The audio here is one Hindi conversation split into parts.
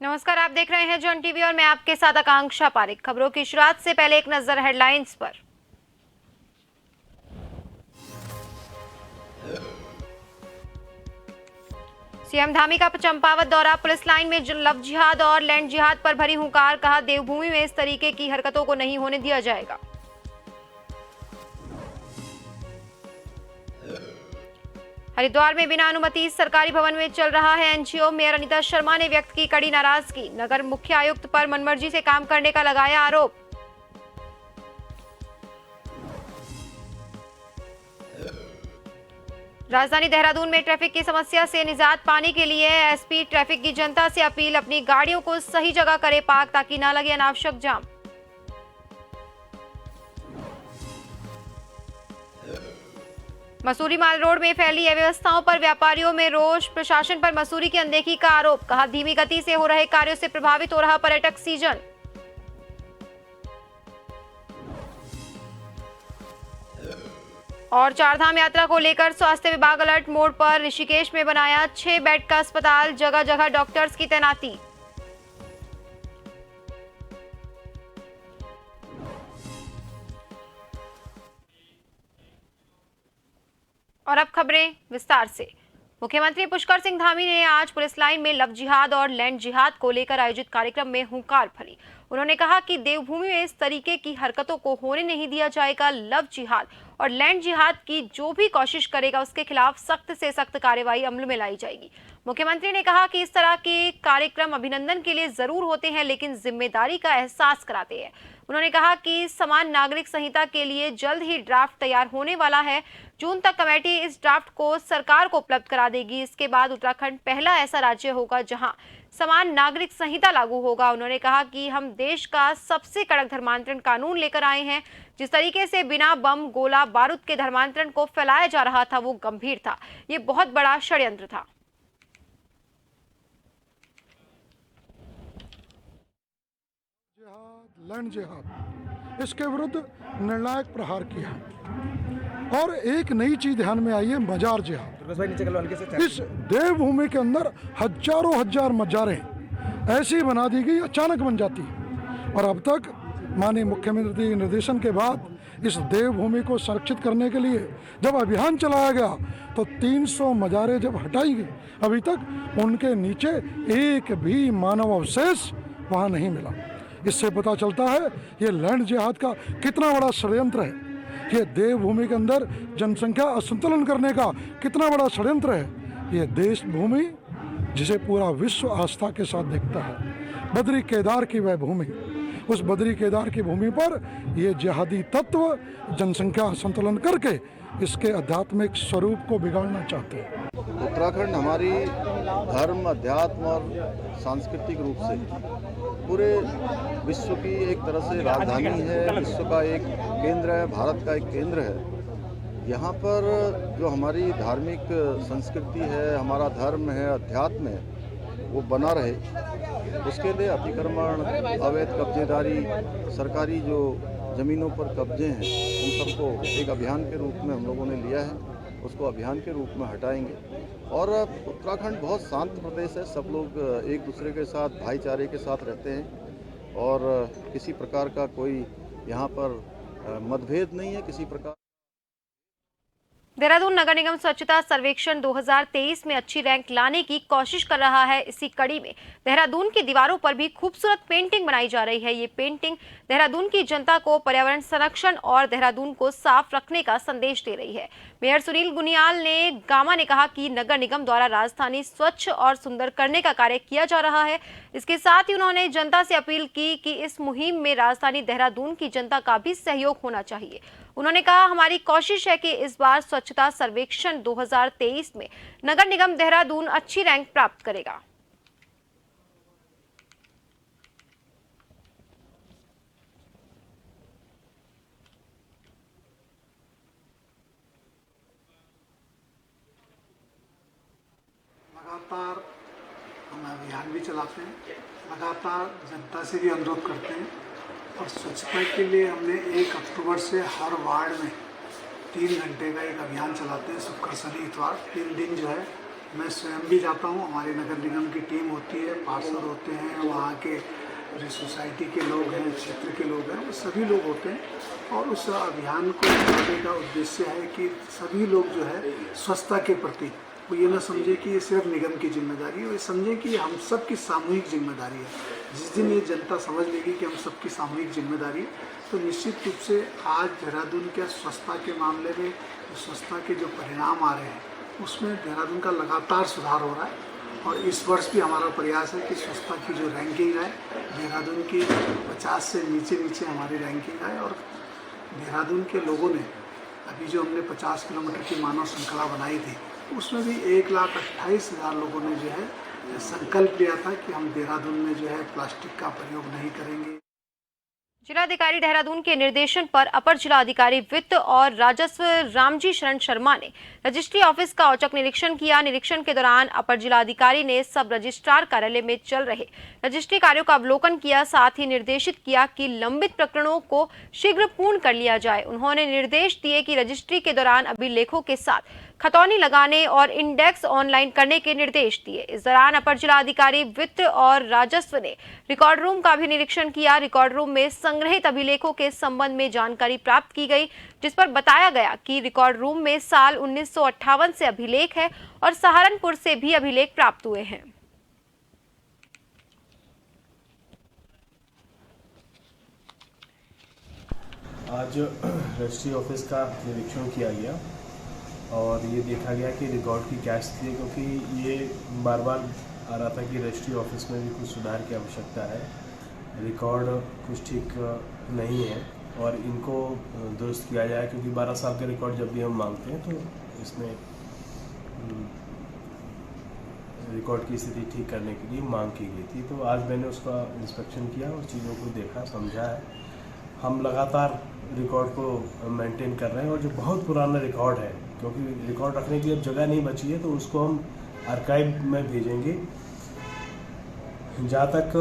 नमस्कार, आप देख रहे हैं जन टीवी और मैं आपके साथ आकांक्षा पारिक। खबरों की शुरुआत से पहले एक नजर हेडलाइंस पर। सीएम धामी का चंपावत दौरा, पुलिस लाइन में लव जिहाद और लैंड जिहाद पर भरी हुंकार, कहा देवभूमि में इस तरीके की हरकतों को नहीं होने दिया जाएगा। हरिद्वार में बिना अनुमति सरकारी भवन में चल रहा है एनजीओ, मेयर अनीता शर्मा ने व्यक्त की कड़ी नाराजगी, नगर मुख्य आयुक्त पर मनमर्जी से काम करने का लगाया आरोप। राजधानी देहरादून में ट्रैफिक की समस्या से निजात पाने के लिए एसपी ट्रैफिक की जनता से अपील, अपनी गाड़ियों को सही जगह करे पार्क ताकि न लगे अनावश्यक जाम। मसूरी माल रोड में फैली अव्यवस्थाओं पर व्यापारियों में रोष, प्रशासन पर मसूरी की अनदेखी का आरोप, कहा धीमी गति से हो रहे कार्यों से प्रभावित हो रहा पर्यटक सीजन। और चारधाम यात्रा को लेकर स्वास्थ्य विभाग अलर्ट मोड पर, ऋषिकेश में बनाया 6 बेड का अस्पताल, जगह जगह डॉक्टर्स की तैनाती। और अब खबरें विस्तार से। मुख्यमंत्री पुष्कर सिंह धामी ने आज पुलिस लाइन में लव जिहाद और लैंड जिहाद को लेकर आयोजित कार्यक्रम में हुंकार भरी। उन्होंने कहा कि देवभूमि में इस तरीके की हरकतों को होने नहीं दिया जाएगा। लव जिहाद और लैंड जिहाद की जो भी कोशिश करेगा उसके खिलाफ सख्त से सख्त कार्रवाई अमल में लाई जाएगी। मुख्यमंत्री ने कहा कि इस तरह के कार्यक्रम अभिनंदन के लिए जरूर होते हैं, लेकिन जिम्मेदारी का एहसास कराते हैं। उन्होंने कहा कि समान नागरिक संहिता के लिए जल्द ही ड्राफ्ट तैयार होने वाला है। जून तक कमेटी इस ड्राफ्ट को सरकार को उपलब्ध करा देगी। इसके बाद उत्तराखंड पहला ऐसा राज्य होगा जहां समान नागरिक संहिता लागू होगा। उन्होंने कहा कि हम देश का सबसे कड़क धर्मांतरण कानून लेकर आए हैं। जिस तरीके से बिना बम गोला बारूद के धर्मांतरण को फैलाया जा रहा था वो गंभीर था, ये बहुत बड़ा षड्यंत्र था। लैंड जिहाद, इसके विरुद्ध निर्णायक प्रहार किया और एक नई चीज ध्यान में आई है, मजार जिहाद। इस देवभूमि के अंदर हजारों हजार मजारें ऐसी बना दी गई, अचानक बन जाती है। और अब तक माननीय मुख्यमंत्री के निर्देशन के बाद इस देवभूमि को संरक्षित करने के लिए जब अभियान चलाया गया तो 300 मजारें जब हटाई गई, अभी तक उनके नीचे एक भी मानव अवशेष वहाँ नहीं मिला। इससे पता चलता है ये लैंड जिहाद का कितना बड़ा षड्यंत्र है, ये देवभूमि के अंदर जनसंख्या असंतुलन करने का कितना बड़ा षड्यंत्र है। ये देश भूमि जिसे पूरा विश्व आस्था के साथ देखता है, बद्री केदार की वह भूमि, उस बद्री केदार की भूमि पर ये जिहादी तत्व जनसंख्या असंतुलन करके इसके आध्यात्मिक स्वरूप को बिगाड़ना चाहते हैं। उत्तराखंड हमारी धर्म, अध्यात्म और सांस्कृतिक रूप से पूरे विश्व की एक तरह से राजधानी है, विश्व का एक केंद्र है, भारत का एक केंद्र है। यहाँ पर जो हमारी धार्मिक संस्कृति है, हमारा धर्म है, अध्यात्म है, वो बना रहे, उसके लिए अतिक्रमण, अवैध कब्जेदारी, सरकारी जो ज़मीनों पर कब्जे हैं, उन सबको एक अभियान के रूप में हम लोगों ने लिया है। उसको अभियान के रूप में हटाएंगे। और उत्तराखंड बहुत शांत प्रदेश है, सब लोग एक दूसरे के साथ भाईचारे के साथ रहते हैं और किसी प्रकार का कोई यहाँ पर मतभेद नहीं है किसी प्रकार। देहरादून नगर निगम स्वच्छता सर्वेक्षण 2023 में अच्छी रैंक लाने की कोशिश कर रहा है। इसी कड़ी में देहरादून की दीवारों पर भी खूबसूरत पेंटिंग बनाई जा रही है। ये पेंटिंग देहरादून की जनता को पर्यावरण संरक्षण और देहरादून को साफ रखने का संदेश दे रही है। मेयर सुनील गुनियाल ने गामा ने कहा कि नगर निगम द्वारा राजधानी स्वच्छ और सुंदर करने का कार्य किया जा रहा है। इसके साथ ही उन्होंने जनता से अपील की कि इस मुहिम में राजधानी देहरादून की जनता का भी सहयोग होना चाहिए। उन्होंने कहा, हमारी कोशिश है कि इस बार स्वच्छता सर्वेक्षण 2023 में नगर निगम देहरादून अच्छी रैंक प्राप्त करेगा। लगातार हम अभियान भी चलाते हैं, लगातार जनता से भी अनुरोध करते हैं और स्वच्छता के लिए हमने 1 अक्टूबर से हर वार्ड में 3 घंटे का एक अभियान चलाते हैं शुक्र शनि इतवार 3 दिन जो है मैं स्वयं भी जाता हूँ, हमारे नगर निगम की टीम होती है, पार्षद होते हैं, वहाँ के जो सोसाइटी के लोग हैं, क्षेत्र के लोग हैं, वो सभी लोग होते हैं और उस अभियान को चलाने का उद्देश्य है कि सभी लोग जो है स्वच्छता के प्रति वो ये ना समझे कि ये सिर्फ निगम की जिम्मेदारी है, वो समझे कि हम सबकी सामूहिक जिम्मेदारी है। जिस दिन ये जनता समझ लेगी कि हम सबकी सामूहिक जिम्मेदारी है तो निश्चित रूप से आज देहरादून के स्वच्छता के मामले में स्वच्छता के जो परिणाम आ रहे हैं उसमें देहरादून का लगातार सुधार हो रहा है और इस वर्ष भी हमारा प्रयास है कि स्वच्छता की जो रैंकिंग है देहरादून की 50 से नीचे हमारी रैंकिंग है और देहरादून के लोगों ने अभी जो हमने 50 किलोमीटर की मानव श्रृंखला बनाई थी उसमें भी 1,28,000 लोगों ने जो है संकल्प लिया था कि हम देहरादून में जो है प्लास्टिक का प्रयोग नहीं करेंगे। जिलाधिकारी देहरादून के निर्देशन पर अपर जिलाधिकारी वित्त और राजस्व रामजी शरण शर्मा ने रजिस्ट्री ऑफिस का औचक निरीक्षण किया। निरीक्षण के दौरान अपर जिलाधिकारी ने सब रजिस्ट्रार कार्यालय में चल रहे रजिस्ट्री कार्यों का अवलोकन किया, साथ ही निर्देशित किया कि लंबित प्रकरणों को शीघ्र पूर्ण कर लिया जाए। उन्होंने निर्देश दिए कि रजिस्ट्री के दौरान अभिलेखों के साथ खतौनी लगाने और इंडेक्स ऑनलाइन करने के निर्देश दिए। इस दौरान अपर जिलाधिकारी वित्त और राजस्व ने रिकॉर्ड रूम का भी निरीक्षण किया। रिकॉर्ड रूम में संग्रहित अभिलेखों के संबंध में जानकारी प्राप्त की गई, जिस पर बताया गया कि रिकॉर्ड रूम में साल 1958 से अभिलेख है और सहारनपुर से भी अभिलेख प्राप्त हुए हैं। आज रजिस्ट्री ऑफिस का निरीक्षण किया गया और ये देखा गया कि रिकॉर्ड की क्या स्थिति है, क्योंकि ये बार बार आ रहा था कि रजिस्ट्री ऑफिस में भी कुछ सुधार की आवश्यकता है। रिकॉर्ड कुछ ठीक नहीं है और इनको दुरुस्त किया जाए, क्योंकि 12 साल का रिकॉर्ड जब भी हम मांगते हैं तो इसमें रिकॉर्ड की स्थिति ठीक करने के लिए मांग की गई थी। तो आज मैंने उसका इंस्पेक्शन किया और चीज़ों को देखा, समझा है। हम लगातार रिकॉर्ड को मेंटेन कर रहे हैं और जो बहुत पुराना रिकॉर्ड है, क्योंकि रिकॉर्ड रखने की अब जगह नहीं बची है, तो उसको हम आर्काइव में भेजेंगे। जहाँ तक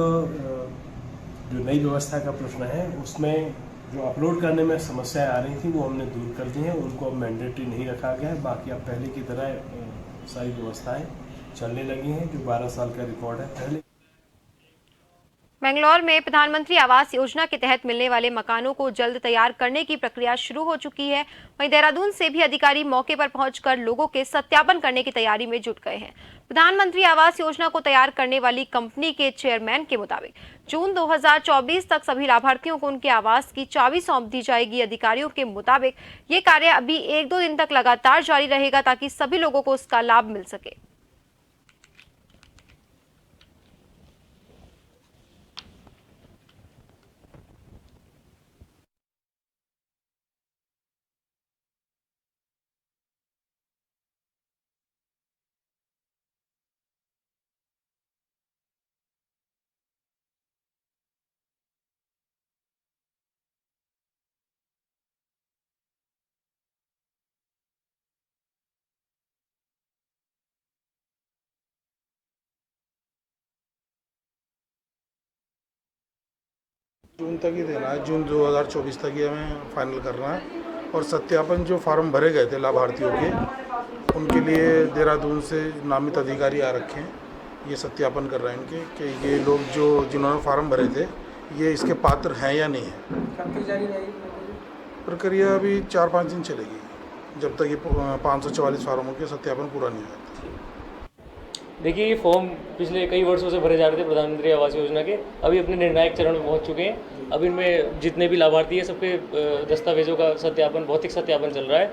जो नई व्यवस्था का प्रश्न है उसमें जो अपलोड करने में समस्याएं आ रही थी वो हमने दूर कर दी हैं, उनको अब मैंडेटरी नहीं रखा गया है। बाकी अब पहले की तरह सारी व्यवस्थाएं चलने लगी हैं। जो 12 साल का रिकॉर्ड है पहले। बेंगलौर में प्रधानमंत्री आवास योजना के तहत मिलने वाले मकानों को जल्द तैयार करने की प्रक्रिया शुरू हो चुकी है। वहीं देहरादून से भी अधिकारी मौके पर पहुंचकर लोगों के सत्यापन करने की तैयारी में जुट गए हैं। प्रधानमंत्री आवास योजना को तैयार करने वाली कंपनी के चेयरमैन के मुताबिक जून 2024 तक सभी लाभार्थियों को उनके आवास की चाबी सौंप दी जाएगी। अधिकारियों के मुताबिक ये कार्य अभी 1-2 दिन तक लगातार जारी रहेगा ताकि सभी लोगों को उसका लाभ मिल सके। जून तक ही देना है, जून 2024 तक ही हमें फाइनल करना है। और सत्यापन जो फार्म भरे गए थे लाभार्थियों के, उनके लिए देहरादून से नामित अधिकारी आ रखे हैं, ये सत्यापन कर रहे हैं इनके कि ये लोग जो जिन्होंने फार्म भरे थे ये इसके पात्र हैं या नहीं है। प्रक्रिया अभी 4-5 दिन चलेगी जब तक ये 544 फार्मों के सत्यापन पूरा नहीं होता। देखिए, ये फॉर्म पिछले कई वर्षों से भरे जा रहे थे प्रधानमंत्री आवास योजना के, अभी अपने निर्णायक चरण में पहुंच चुके हैं। अब इनमें जितने भी लाभार्थी हैं सबके दस्तावेजों का सत्यापन, भौतिक सत्यापन चल रहा है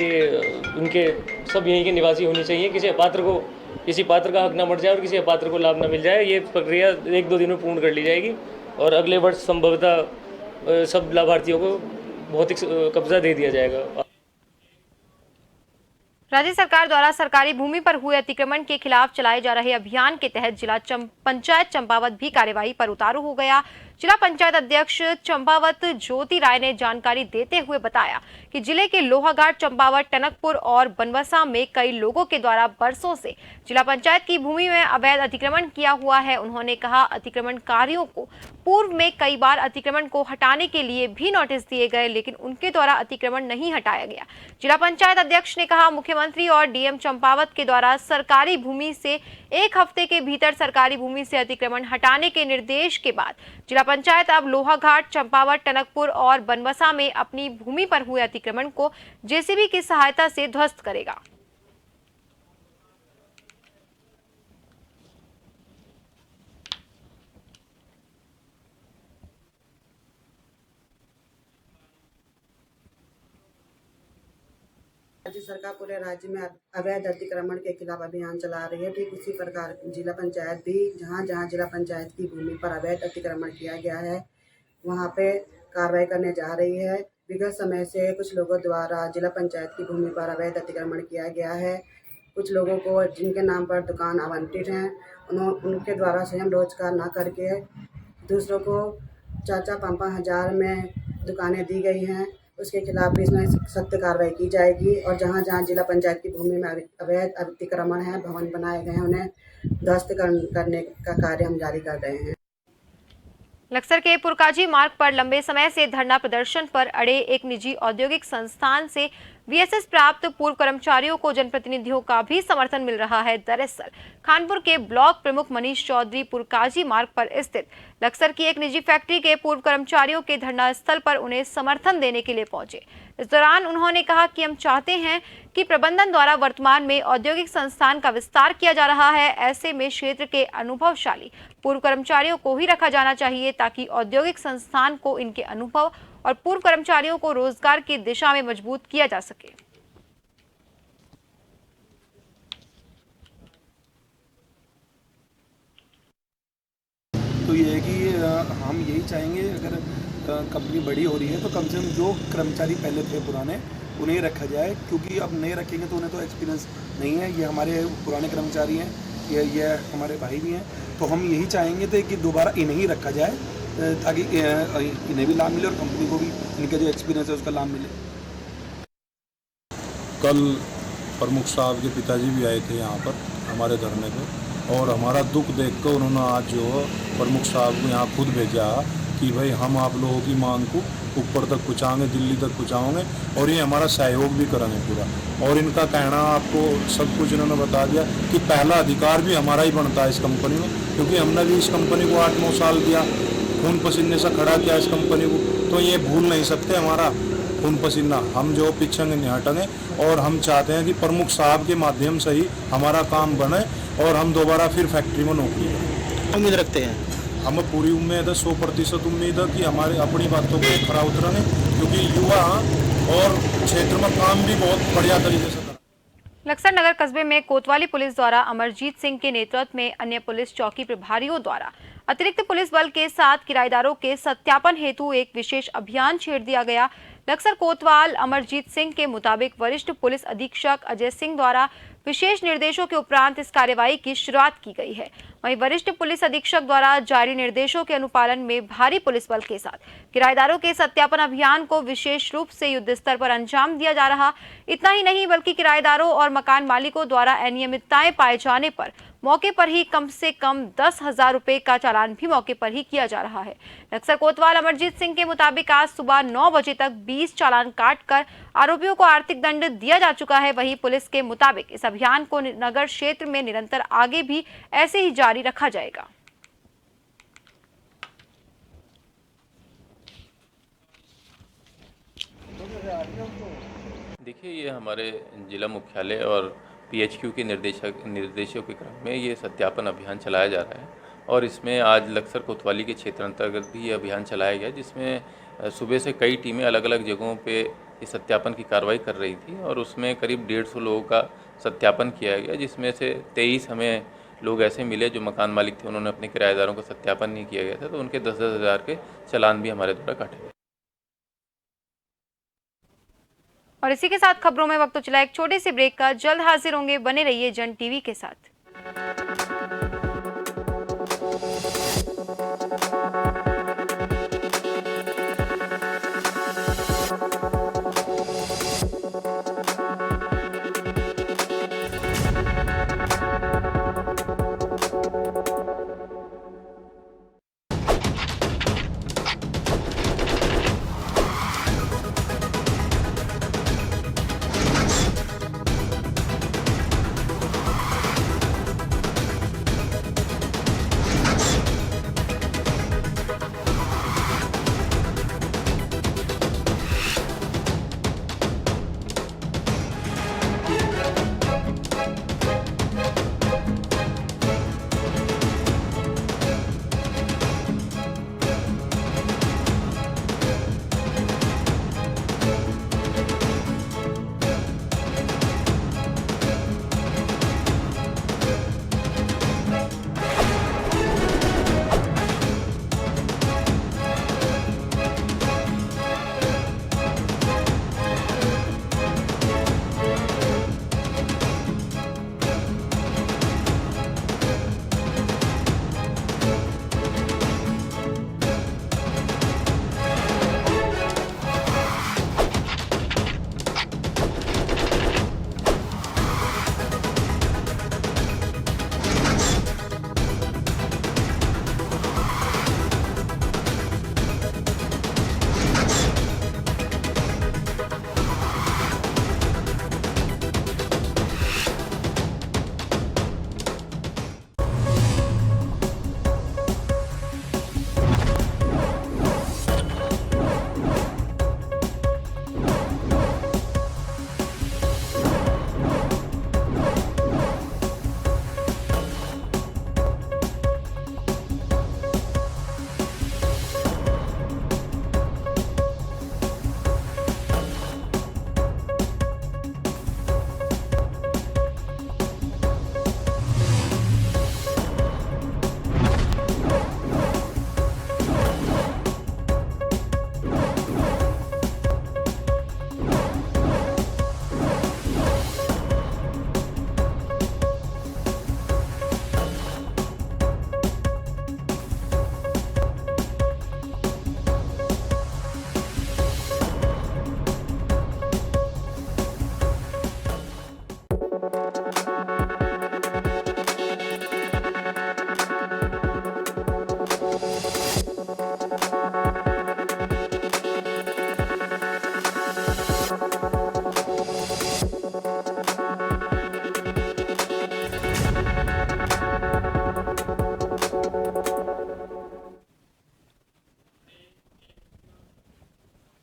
कि उनके सब यहीं के निवासी होने चाहिए। किसी पात्र का हक न बढ़ जाए और किसी अपात्र को लाभ न मिल जाए। ये प्रक्रिया 1-2 दिन में पूर्ण कर ली जाएगी और अगले वर्ष संभवतः सब लाभार्थियों को भौतिक कब्जा दे दिया जाएगा। राज्य सरकार द्वारा सरकारी भूमि पर हुए अतिक्रमण के खिलाफ चलाए जा रहे अभियान के तहत जिला पंचायत चंपावत भी कार्यवाही पर उतारू हो गया। जिला पंचायत अध्यक्ष चंपावत ज्योति राय ने जानकारी देते हुए बताया कि जिले के लोहाघाट, चंपावत, टनकपुर और बनवसा में कई लोगों के द्वारा बरसों से जिला पंचायत की भूमि में अवैध अतिक्रमण किया हुआ है। उन्होंने कहा, अतिक्रमणकारियों को पूर्व में कई बार अतिक्रमण को हटाने के लिए भी नोटिस दिए गए, लेकिन उनके द्वारा अतिक्रमण नहीं हटाया गया। जिला पंचायत अध्यक्ष ने कहा, मुख्यमंत्री और डीएम चंपावत के द्वारा सरकारी भूमि से 1 हफ्ते के भीतर सरकारी भूमि से अतिक्रमण हटाने के निर्देश के बाद जिला पंचायत अब लोहाघाट, चंपावत, टनकपुर और बनवसा में अपनी भूमि पर हुए अतिक्रमण को जेसीबी की सहायता से ध्वस्त करेगा। राज्य सरकार पूरे राज्य में अवैध अतिक्रमण के खिलाफ अभियान चला रही है। ठीक उसी प्रकार जिला पंचायत भी जहां जहां जिला पंचायत की भूमि पर अवैध अतिक्रमण किया गया है, वहां पे कार्रवाई करने जा रही है। विगत समय से कुछ लोगों द्वारा जिला पंचायत की भूमि पर अवैध अतिक्रमण किया गया है। कुछ लोगों को जिनके नाम पर दुकान आवंटित हैं, उनके द्वारा स्वयं रोजगार न करके दूसरों को 4-5 हजार में दुकानें दी गई हैं। उसके खिलाफ भी इसमें सख्त कार्रवाई की जाएगी और जहां जहां जिला पंचायत की भूमि में अवैध अतिक्रमण है, भवन बनाए गए हैं, उन्हें ध्वस्त करने का कार्य हम जारी कर रहे हैं। लक्सर के पुरकाजी मार्ग पर लंबे समय से धरना प्रदर्शन पर अड़े एक निजी औद्योगिक संस्थान से वीएसएस प्राप्त पूर्व कर्मचारियों को जनप्रतिनिधियों का भी समर्थन मिल रहा है। दरअसल खानपुर के ब्लॉक प्रमुख मनीष चौधरी पुरकाजी मार्ग पर स्थित लक्सर की एक निजी फैक्ट्री के पूर्व कर्मचारियों के धरना स्थल पर उन्हें समर्थन देने के लिए पहुंचे। इस दौरान उन्होंने कहा कि हम चाहते हैं कि प्रबंधन द्वारा वर्तमान में औद्योगिक संस्थान का विस्तार किया जा रहा है। ऐसे में क्षेत्र के अनुभवशाली पूर्व कर्मचारियों को ही रखा जाना चाहिए ताकि औद्योगिक संस्थान को इनके अनुभव और पूर्व कर्मचारियों को रोजगार की दिशा में मजबूत किया जा सके। तो ये है कि हम यही चाहेंगे, अगर कंपनी बड़ी हो रही है तो कम से कम जो कर्मचारी पहले थे पुराने उन्हें रखा जाए, क्योंकि अब नए रखेंगे तो उन्हें तो एक्सपीरियंस नहीं है। ये हमारे पुराने कर्मचारी हैं, ये हमारे भाई भी हैं, तो हम यही चाहेंगे थे कि दोबारा इन्हें ही रखा जाए ताकि इन्हें भी लाभ मिले और कंपनी को भी इनका जो एक्सपीरियंस है उसका लाभ मिले। कल प्रमुख साहब के पिताजी भी आए थे यहाँ पर हमारे धरने पर, और हमारा दुख देखकर उन्होंने आज जो प्रमुख साहब को यहाँ खुद भेजा कि भाई हम आप लोगों की मांग को ऊपर तक पहुँचाएंगे, दिल्ली तक पहुँचाएंगे और ये हमारा सहयोग भी करेंगे पूरा। और इनका कहना आपको सब कुछ इन्होंने बता दिया कि पहला अधिकार भी हमारा ही बनता है इस कंपनी में, क्योंकि हमने भी इस कंपनी को 8-9 साल दिया, खून पसीने से खड़ा किया इस कंपनी को, तो ये भूल नहीं सकते हमारा खून पसीना। हम जो पीछे नहीं हटेंगे और हम चाहते हैं कि प्रमुख साहब के माध्यम से ही हमारा काम बने और हम दोबारा फिर फैक्ट्री में नौकरी करें। उम्मीद रखते हैं, हमें पूरी उम्मीद है, 100% उम्मीद है कि हमारे अपनी बातों को खरा उतरेंगे, क्योंकि युवा और क्षेत्र में काम भी बहुत बढ़िया तरीके से। लक्सर नगर कस्बे में कोतवाली पुलिस द्वारा अमरजीत सिंह के नेतृत्व में अन्य पुलिस चौकी प्रभारियों द्वारा अतिरिक्त पुलिस बल के साथ किराएदारों के सत्यापन हेतु एक विशेष अभियान छेड़ दिया गया। लक्सर कोतवाल अमरजीत सिंह के मुताबिक वरिष्ठ पुलिस अधीक्षक अजय सिंह द्वारा विशेष निर्देशों के उपरांत इस कार्यवाही की शुरुआत की गई है। वहीं वरिष्ठ पुलिस अधीक्षक द्वारा जारी निर्देशों के अनुपालन में भारी पुलिस बल के साथ किराएदारों के सत्यापन अभियान को विशेष रूप से युद्ध स्तर पर अंजाम दिया जा रहा। इतना ही नहीं बल्कि किराएदारों और मकान मालिकों द्वारा अनियमितताएं पाए जाने पर मौके पर ही कम से कम 10,000 रुपए का चालान भी मौके पर ही किया जा रहा है। लक्सर कोतवाल अमरजीत सिंह के मुताबिक आज सुबह 9 बजे तक 20 चालान काटकर आरोपियों को आर्थिक दंड दिया जा चुका है। वहीं पुलिस के मुताबिक इस अभियान को नगर क्षेत्र में निरंतर आगे भी ऐसे ही जारी रखा जाएगा। देखिए, ये हमारे जिला मुख्यालय और पीएचक्यू के निर्देशों के क्रम में ये सत्यापन अभियान चलाया जा रहा है और इसमें आज लक्सर कोतवाली के क्षेत्र अंतर्गत भी ये अभियान चलाया गया, जिसमें सुबह से कई टीमें अलग अलग जगहों पे इस सत्यापन की कार्रवाई कर रही थी और उसमें करीब 150 लोगों का सत्यापन किया गया, जिसमें से 23 हमें लोग ऐसे मिले जो मकान मालिक थे, उन्होंने अपने किराएदारों का सत्यापन नहीं किया गया था, तो उनके 10-10 हज़ार के चालान भी हमारे द्वारा काटे गए। और इसी के साथ खबरों में वक्त तो चला एक छोटे से ब्रेक का। जल्द हाजिर होंगे, बने रहिए जन टीवी के साथ।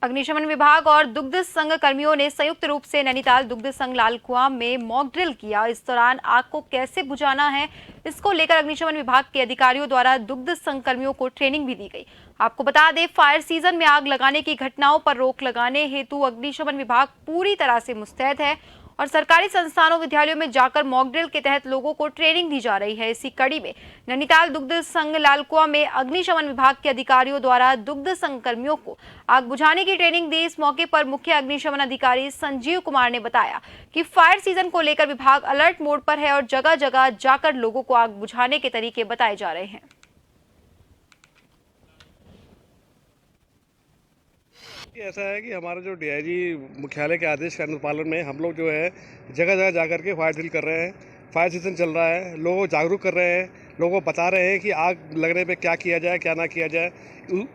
अग्निशमन विभाग और दुग्ध संघ कर्मियों ने संयुक्त रूप से नैनीताल दुग्ध संघ लालकुआं में मॉक ड्रिल किया। इस दौरान आग को कैसे बुझाना है, इसको लेकर अग्निशमन विभाग के अधिकारियों द्वारा दुग्ध संघ कर्मियों को ट्रेनिंग भी दी गई। आपको बता दें, फायर सीजन में आग लगाने की घटनाओं पर रोक लगाने हेतु अग्निशमन विभाग पूरी तरह से मुस्तैद है और सरकारी संस्थानों विद्यालयों में जाकर मॉक ड्रिल के तहत लोगों को ट्रेनिंग दी जा रही है। इसी कड़ी में नैनीताल दुग्ध संघ लालकुआं में अग्निशमन विभाग के अधिकारियों द्वारा दुग्ध संघ कर्मियों को आग बुझाने की ट्रेनिंग दी। इस मौके पर मुख्य अग्निशमन अधिकारी संजीव कुमार ने बताया कि फायर सीजन को लेकर विभाग अलर्ट मोड पर है और जगह जगह जाकर लोगों को आग बुझाने के तरीके बताए जा रहे हैं। ऐसा है कि हमारा जो डीआईजी मुख्यालय के आदेश के अनुपालन में हम लोग जो है जगह जगह जाकर के फायर ड्रिल कर रहे हैं। फायर सीजन चल रहा है, लोगों को जागरूक कर रहे हैं, लोगों को बता रहे हैं कि आग लगने पे क्या किया जाए क्या ना किया जाए।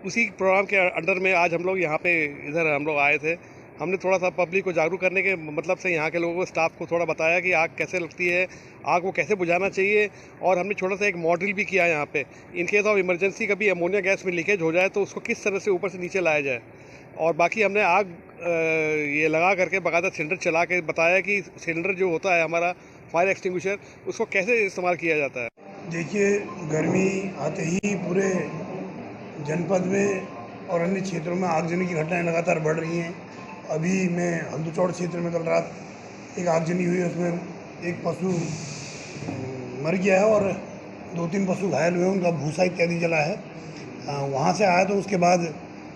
उसी प्रोग्राम के अंडर में आज हम लोग यहाँ पे इधर हम लोग आए थे। हमने थोड़ा सा पब्लिक को जागरूक करने के मतलब से यहाँ के लोगों को, स्टाफ को थोड़ा बताया कि आग कैसे लगती है, आग को कैसे बुझाना चाहिए। और हमने छोटा सा एक मॉडल भी किया यहाँ पे, इन केस ऑफ इमरजेंसी कभी अमोनिया गैस में लीकेज हो जाए तो उसको किस तरह से ऊपर से नीचे लाया जाए। और बाकी हमने आग ये लगा करके बाकायदा सिलेंडर चला के बताया कि सिलेंडर जो होता है हमारा फायर एक्सटिंग्विशर, उसको कैसे इस्तेमाल किया जाता है। देखिए, गर्मी आते ही पूरे जनपद में और अन्य क्षेत्रों में आगजनी की घटनाएं लगातार बढ़ रही हैं। अभी मैं हल्दूचौड़ क्षेत्र में कल रात एक आगजनी हुई, उसमें एक पशु मर गया है और 2-3 पशु घायल हुए, उनका भूसा इत्यादि जला है। वहाँ से आया तो उसके बाद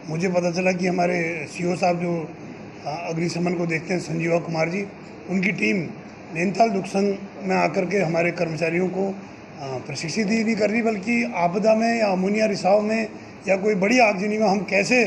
मुझे पता चला कि हमारे सीओ साहब जो अग्निशमन को देखते हैं, संजीव कुमार जी, उनकी टीम नैनीताल दुग्ध संघ में आकर के हमारे कर्मचारियों को प्रशिक्षित ही नहीं कर रही, बल्कि आपदा में या अमोनिया रिसाव में या कोई बड़ी आगजनी में हम कैसे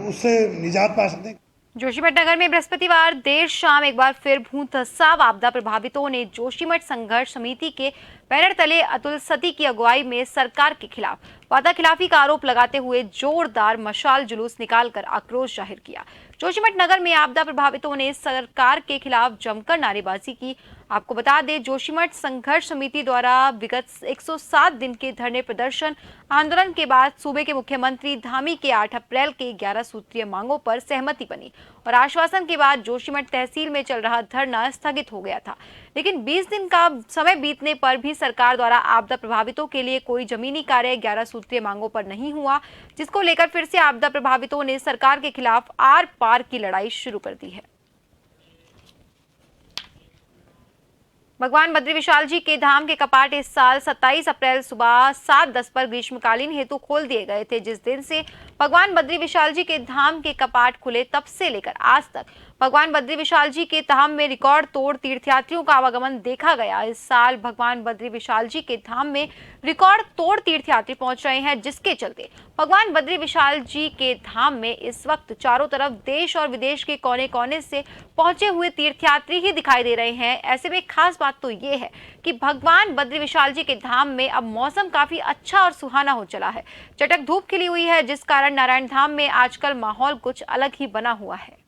उससे निजात पा सकते हैं। जोशीमठ नगर में बृहस्पतिवार देर शाम एक बार फिर भूतसाव आपदा प्रभावितों ने जोशीमठ संघर्ष समिति के बैनर तले अतुल सती की अगुवाई में सरकार के खिलाफ वादा खिलाफी का आरोप लगाते हुए जोरदार मशाल जुलूस निकालकर आक्रोश जाहिर किया। जोशीमठ नगर में आपदा प्रभावितों ने सरकार के खिलाफ जमकर नारेबाजी की। आपको बता दें, जोशीमठ संघर्ष समिति द्वारा विगत 107 दिन के धरने प्रदर्शन आंदोलन के बाद सूबे के मुख्यमंत्री धामी के 8 अप्रैल के 11 सूत्रीय मांगों पर सहमति बनी और आश्वासन के बाद जोशीमठ तहसील में चल रहा धरना स्थगित हो गया था। लेकिन 20 दिन का समय बीतने पर भी सरकार द्वारा आपदा प्रभावितों के लिए कोई जमीनी कार्य 11 सूत्रीय मांगों पर नहीं हुआ, जिसको लेकर फिर से आपदा प्रभावितों ने सरकार के खिलाफ आर पार की लड़ाई शुरू कर दी है। भगवान बद्री विशाल जी के धाम के कपाट इस साल 27 अप्रैल सुबह 7:10 पर ग्रीष्मकालीन हेतु खोल दिए गए थे। जिस दिन से भगवान बद्री विशाल जी के धाम के कपाट खुले, तब से लेकर आज तक भगवान बद्री विशाल जी के धाम में रिकॉर्ड तोड़ तीर्थयात्रियों का आवागमन देखा गया। इस साल भगवान बद्री विशाल जी के धाम में रिकॉर्ड तोड़ तीर्थयात्री पहुंच रहे हैं, जिसके चलते भगवान बद्री विशाल जी के धाम में इस वक्त चारों तरफ देश और विदेश के कोने कोने से पहुंचे हुए तीर्थयात्री ही दिखाई दे रहे हैं। ऐसे में खास बात तो ये है कि भगवान बद्री विशाल जी के धाम में अब मौसम काफी अच्छा और सुहाना हो चला है। चटक धूप खिली हुई है, जिस कारण नारायण धाम में आजकल माहौल कुछ अलग ही बना हुआ है।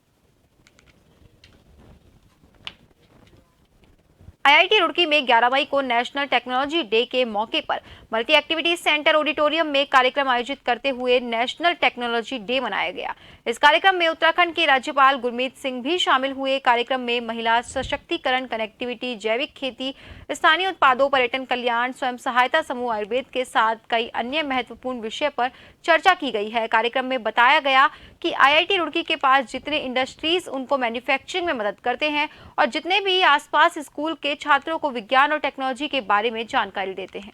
आईआईटी रुड़की में 11 मई को नेशनल टेक्नोलॉजी डे के मौके पर मल्टी एक्टिविटी सेंटर ऑडिटोरियम में कार्यक्रम आयोजित करते हुए नेशनल टेक्नोलॉजी डे मनाया गया। इस कार्यक्रम में उत्तराखंड के राज्यपाल गुरमीत सिंह भी शामिल हुए। कार्यक्रम में महिला सशक्तिकरण, कनेक्टिविटी, जैविक खेती, स्थानीय उत्पादों, पर्यटन कल्याण, स्वयं सहायता समूह, आयुर्वेद के साथ कई अन्य महत्वपूर्ण विषय पर चर्चा की गई है। कार्यक्रम में बताया गया कि आईआईटी रुड़की के पास जितने इंडस्ट्रीज उनको मैन्युफैक्चरिंग में मदद करते हैं और जितने भी आसपास स्कूल के छात्रों को विज्ञान और टेक्नोलॉजी के बारे में जानकारी देते हैं।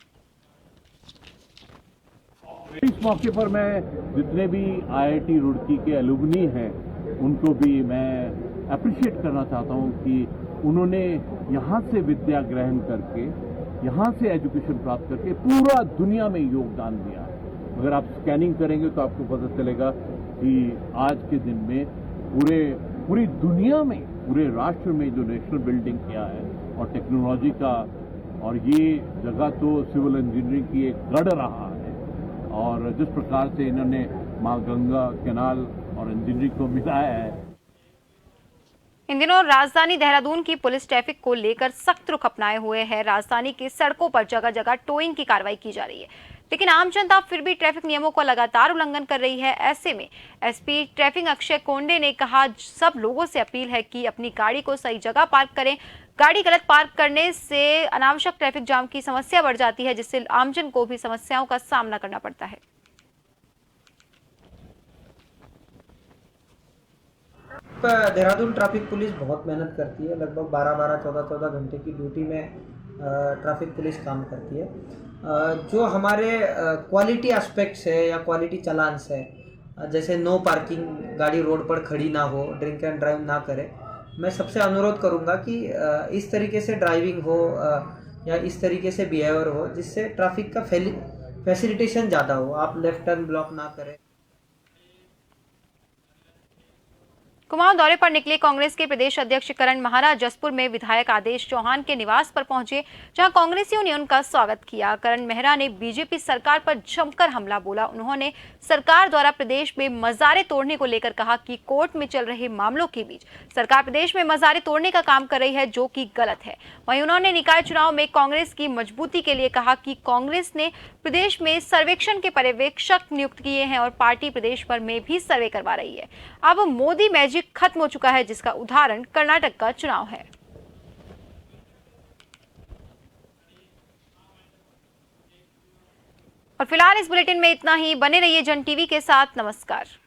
इस मौके पर मैं जितने भी आईआईटी रुड़की के एलुमनी हैं उनको भी मैं अप्रिशिएट करना चाहता हूं कि उन्होंने यहाँ से विद्या ग्रहण करके, यहाँ से एजुकेशन प्राप्त करके पूरा दुनिया में योगदान दिया है। अगर आप स्कैनिंग करेंगे तो आपको पता चलेगा कि आज के दिन में पूरी दुनिया में पूरे राष्ट्र में जो नेशनल बिल्डिंग किया है और टेक्नोलॉजी का, और ये जगह तो सिविल इंजीनियरिंग की एक गढ़ रहा है। और जिस प्रकार से इन्होंने माँ गंगा कैनाल और इंजीनियरिंग को मिलाया है। इन दिनों राजधानी देहरादून की पुलिस ट्रैफिक को लेकर सख्त रुख अपनाए हुए है। राजधानी की सड़कों पर जगह जगह टोइंग की कार्रवाई की जा रही है, लेकिन आम जनता फिर भी ट्रैफिक नियमों का लगातार उल्लंघन कर रही है। ऐसे में एसपी ट्रैफिक अक्षय कोंडे ने कहा, सब लोगों से अपील है कि अपनी गाड़ी को सही जगह पार्क करें। गाड़ी गलत पार्क करने से अनावश्यक ट्रैफिक जाम की समस्या बढ़ जाती है, जिससे आमजन को भी समस्याओं का सामना करना पड़ता है। देहरादून ट्रैफिक पुलिस बहुत मेहनत करती है। लगभग 12-12, 14-14 घंटे की ड्यूटी में ट्रैफिक पुलिस काम करती है। जो हमारे क्वालिटी एस्पेक्ट्स है या क्वालिटी चलान्स है, जैसे नो पार्किंग, गाड़ी रोड पर खड़ी ना हो, ड्रिंक एंड ड्राइव ना करे, मैं सबसे अनुरोध करूंगा कि इस तरीके से ड्राइविंग हो या इस तरीके से बिहेवियर हो जिससे ट्रैफिक का फैसिलिटेशन ज़्यादा हो। आप लेफ्ट टर्न ब्लॉक ना करें। कुमाऊं दौरे पर निकले कांग्रेस के प्रदेश अध्यक्ष करण महाराज जसपुर में विधायक आदेश चौहान के निवास पर पहुंचे, जहां कांग्रेसियों ने उनका स्वागत किया। करण मेहरा ने बीजेपी सरकार पर जमकर हमला बोला। उन्होंने सरकार द्वारा प्रदेश में मजारे तोड़ने को लेकर कहा कि कोर्ट में चल रहे मामलों के बीच सरकार प्रदेश में मजारे तोड़ने का काम कर रही है, जो कि गलत है। वहीं उन्होंने निकाय चुनाव में कांग्रेस की मजबूती के लिए कहा कि कांग्रेस ने प्रदेश में सर्वेक्षण के पर्यवेक्षक नियुक्त किए हैं और पार्टी प्रदेश भर में भी सर्वे करवा रही है। अब मोदी मैजिक खत्म हो चुका है, जिसका उदाहरण कर्नाटक का चुनाव है। और फिलहाल इस बुलेटिन में इतना ही। बने रहिए जन टीवी के साथ। नमस्कार।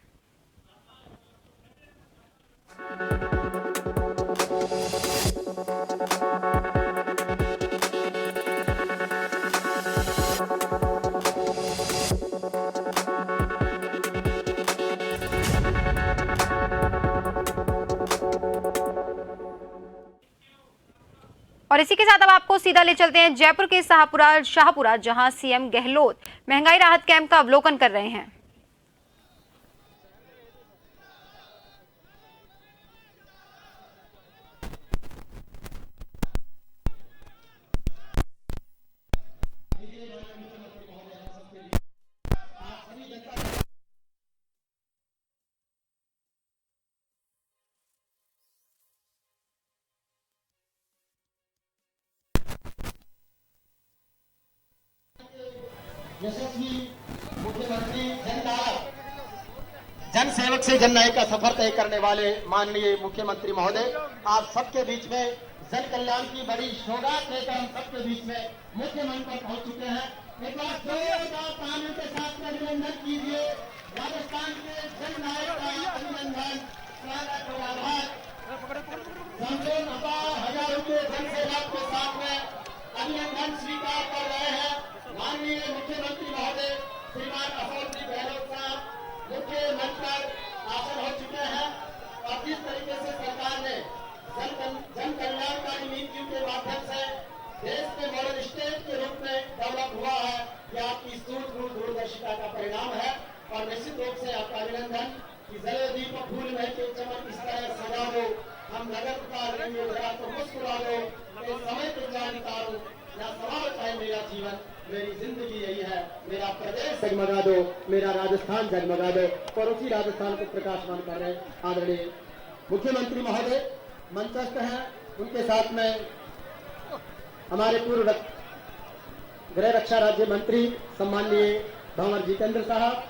और इसी के साथ अब आपको सीधा ले चलते हैं जयपुर के शाहपुरा, जहां सीएम गहलोत महंगाई राहत कैंप का अवलोकन कर रहे हैं। यशस्वी मुख्यमंत्री जन सेवक से जन नायक का सफर तय करने वाले माननीय मुख्यमंत्री महोदय, आप सबके बीच में जन कल्याण की बड़ी सौगात लेकर हम सबके बीच में मुख्य मंच पर पहुंच चुके हैं। एक बार जोरदार तालियों के साथ अभिनंदन कीजिए राजस्थान के जन नायक का। अभिनंदन, स्वागत और आभार। संपूर्ण 1000 के जन सेवक के साथ में अभिनंदन स्वीकार कर रहे हैं माननीय मुख्यमंत्री महोदय श्रीमान अशोक जी गहलोत साहब मुख्य मंच पर आसन हो चुके हैं। और जिस तरीके से सरकार ने जन कल्याणकारी नीतियों के माध्यम से देश के मॉडल स्टेट के रूप में डेवलप हुआ है, यह आपकी सूझबूझ दूरदर्शिता का परिणाम है। और निश्चित रूप से आपका अभिनंदन कि जले दीप फूल में के चमक इस तरह सजा दो, हम नगर उतार रही तो मुस्कुरा दो, समय के जान उतारो या सवाल चाहे मेरा जीवन, मेरी जिंदगी यही है, मेरा प्रदेश जगमगा दो, मेरा राजस्थान जगमगा दो। और उसी राजस्थान को प्रकाशमान कर रहे आदरणीय मुख्यमंत्री महोदय मंचस्थ हैं। उनके साथ में हमारे पूर्व गृह रक्षा राज्य मंत्री सम्माननीय भंवर जितेंद्र साहब,